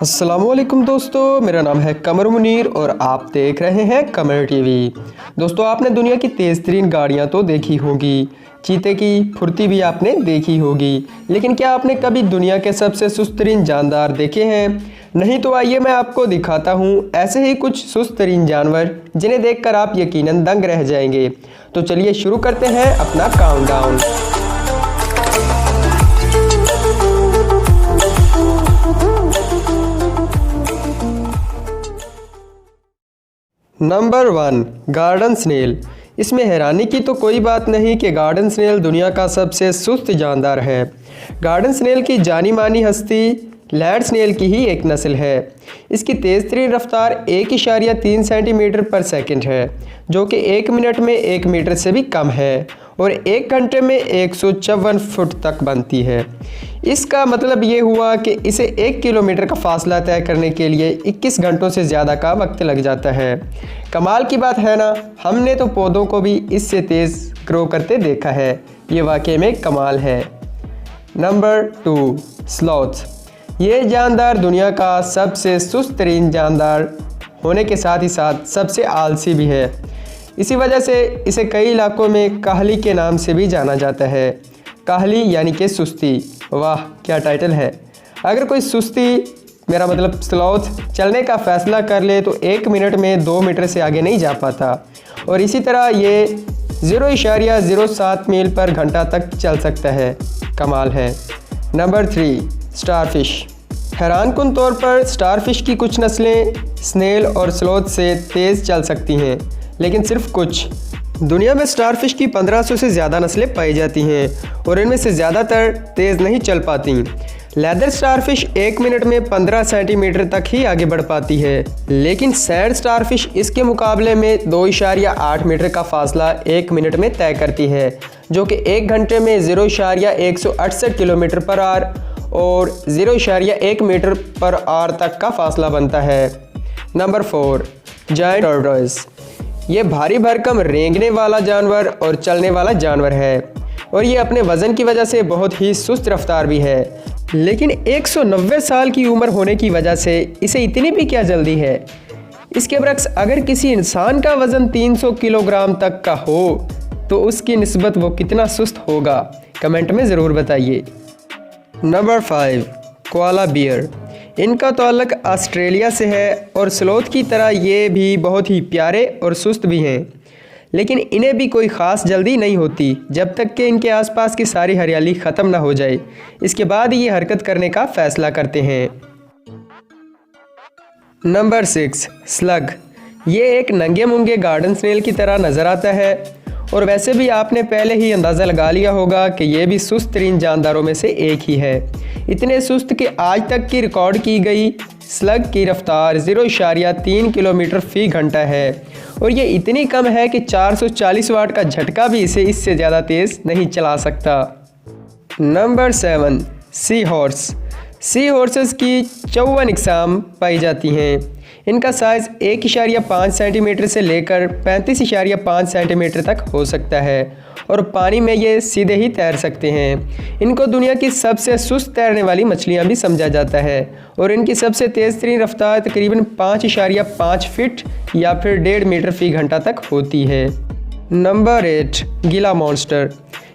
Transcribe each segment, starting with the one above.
अस्सलामुअलैकुम दोस्तों, मेरा नाम है कमर मुनीर और आप देख रहे हैं कमर टीवी। दोस्तों, आपने दुनिया की तेज़ तरीन गाड़ियाँ तो देखी होंगी, चीते की फुर्ती भी आपने देखी होगी, लेकिन क्या आपने कभी दुनिया के सबसे सुस्त तरीन जानदार देखे हैं? नहीं तो आइए मैं आपको दिखाता हूँ ऐसे ही कुछ सुस्त तरीन जानवर जिन्हें देखकर आप यकीनन दंग रह जाएंगे। तो चलिए शुरू करते हैं अपना काउंटडाउन। Number 1, garden snail. इसमें हैरानी की तो कोई बात नहीं कि गार्डन स्नेल दुनिया का सबसे सुस्त जानदार है। गार्डन स्नेल की जानी मानी हस्ती लैंड स्नेल की ही एक नस्ल है। इसकी तेज़ तरीन रफ्तार 1.3 सेंटीमीटर पर सेकंड है, जो कि 1 मिनट में 1 मीटर से भी कम है और 1 घंटे में 154 फुट तक बनती है। इसका मतलब ये हुआ कि इसे 1 किलोमीटर का फासला तय करने के लिए 21 घंटों से ज़्यादा का वक्त लग जाता है। कमाल की बात है ना, हमने तो पौधों को भी इससे तेज़ ग्रो करते देखा है। ये वाकई में कमाल है। Number 2, sloth. ये जानदार दुनिया का सबसे सुस्त तरीन जानदार होने के साथ ही साथ सबसे आलसी भी है। इसी वजह से इसे कई इलाकों में काहली के नाम से भी जाना जाता है। काहली यानी कि सुस्ती। वाह, क्या टाइटल है। अगर कोई सुस्ती मेरा मतलब स्लॉथ चलने का फ़ैसला कर ले तो 1 मिनट में 2 मीटर से आगे नहीं जा पाता, और इसी तरह ये 0.07 मील पर घंटा तक चल सकता है। कमाल है। Number 3, starfish. हैरानकुन तौर पर स्टारफिश की कुछ नस्लें स्नेल और स्लॉथ से तेज़ चल सकती हैं, लेकिन सिर्फ कुछ। दुनिया में स्टारफिश की 1500 से ज़्यादा नस्लें पाई जाती हैं और इनमें से ज़्यादातर तेज़ नहीं चल पाती। लेदर स्टारफिश 1 मिनट में 15 सेंटीमीटर तक ही आगे बढ़ पाती है, लेकिन सैंड स्टारफिश इसके मुकाबले में 2.8 मीटर का फासला 1 मिनट में तय करती है, जो कि 1 घंटे में 0.168 किलोमीटर पर आवर और 0.1 मीटर पर आवर तक का फासला बनता है। Number 4, giant tortoise. ये भारी भरकम रेंगने वाला जानवर और चलने वाला जानवर है, और ये अपने वज़न की वजह से बहुत ही सुस्त रफ्तार भी है, लेकिन 190 साल की उम्र होने की वजह से इसे इतनी भी क्या जल्दी है। इसके बरक्स अगर किसी इंसान का वज़न 300 किलोग्राम तक का हो तो उसकी निस्बत वो कितना सुस्त होगा, कमेंट में ज़रूर बताइए। Number 5, koala bear. इनका ताल्लुक ऑस्ट्रेलिया से है और स्लॉथ की तरह ये भी बहुत ही प्यारे और सुस्त भी हैं, लेकिन इन्हें भी कोई ख़ास जल्दी नहीं होती जब तक कि इनके आसपास की सारी हरियाली ख़त्म ना हो जाए। इसके बाद ये हरकत करने का फ़ैसला करते हैं। Number 6, slug. ये एक नंगे मुंगे गार्डन स्नेल की तरह नज़र आता है, और वैसे भी आपने पहले ही अंदाज़ा लगा लिया होगा कि ये भी सुस्त तरीन जानदारों में से एक ही है। इतने सुस्त कि आज तक की रिकॉर्ड की गई स्लग की रफ्तार 0.3 किलोमीटर फ़ी घंटा है, और ये इतनी कम है कि 440 वाट का झटका भी इसे इससे ज़्यादा तेज़ नहीं चला सकता। Number 7, sea horse. सी हॉर्सेस की 54 इकसाम पाई जाती हैं। इनका साइज़ 1.5 सेंटीमीटर से लेकर 35.5 सेंटीमीटर तक हो सकता है, और पानी में ये सीधे ही तैर सकते हैं। इनको दुनिया की सबसे सुस्त तैरने वाली मछलियाँ भी समझा जाता है, और इनकी सबसे तेज़ तरीन रफ्तार तकरीबन 5.5 फीट या फिर 1.5 मीटर फ़ी घंटा तक होती है। नंबर 8, गीला मॉन्स्टर।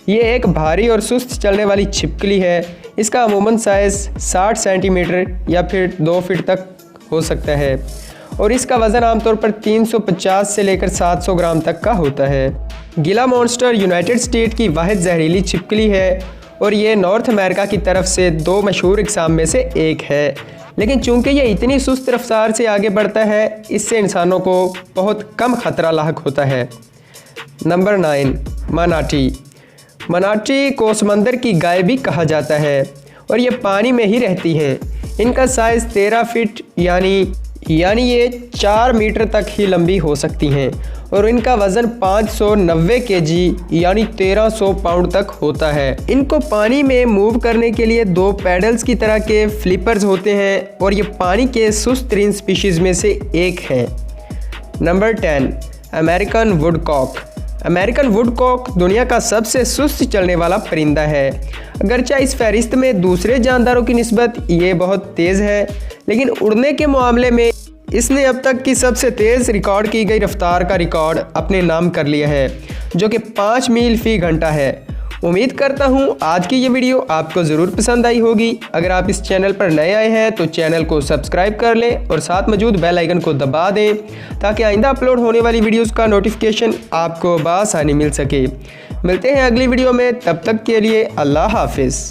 ये एक भारी और सुस्त चलने वाली छिपकली है। इसका अमूमन साइज़ 60 सेंटीमीटर या फिर 2 फीट तक हो सकता है, और इसका वज़न आमतौर पर 350 से लेकर 700 ग्राम तक का होता है। गीला मॉन्स्टर यूनाइटेड स्टेट की वाहिद जहरीली छिपकली है, और ये नॉर्थ अमेरिका की तरफ से 2 मशहूर इकसाम में से एक है, लेकिन चूंकि ये इतनी सुस्त रफ्तार से आगे बढ़ता है, इससे इंसानों को बहुत कम ख़तरा लाहक होता है। नंबर 9, मनाटी। मनाटी को समंदर की गाय भी कहा जाता है, और ये पानी में ही रहती हैं। इनका साइज़ 13 फीट यानी ये 4 मीटर तक ही लंबी हो सकती हैं, और इनका वज़न 590 केजी यानी 1300 पाउंड तक होता है। इनको पानी में मूव करने के लिए 2 पैडल्स की तरह के फ्लिपर्स होते हैं, और ये पानी के सुस्त तरीन स्पीशीज़ में से एक है। Number 10, American Woodcock. American Woodcock दुनिया का सबसे सुस्त चलने वाला परिंदा है। अगरचे इस फहरिस्त में दूसरे जानदारों की निस्बत ये बहुत तेज़ है, लेकिन उड़ने के मामले में इसने अब तक की सबसे तेज़ रिकॉर्ड की गई रफ्तार का रिकॉर्ड अपने नाम कर लिया है, जो कि 5 मील फ़ी घंटा है। उम्मीद करता हूँ आज की ये वीडियो आपको ज़रूर पसंद आई होगी। अगर आप इस चैनल पर नए आए हैं तो चैनल को सब्सक्राइब कर लें और साथ मौजूद बेल आइकन को दबा दें, ताकि आइंदा अपलोड होने वाली वीडियोस का नोटिफिकेशन आपको बआसानी मिल सके। मिलते हैं अगली वीडियो में, तब तक के लिए अल्लाह हाफिज़।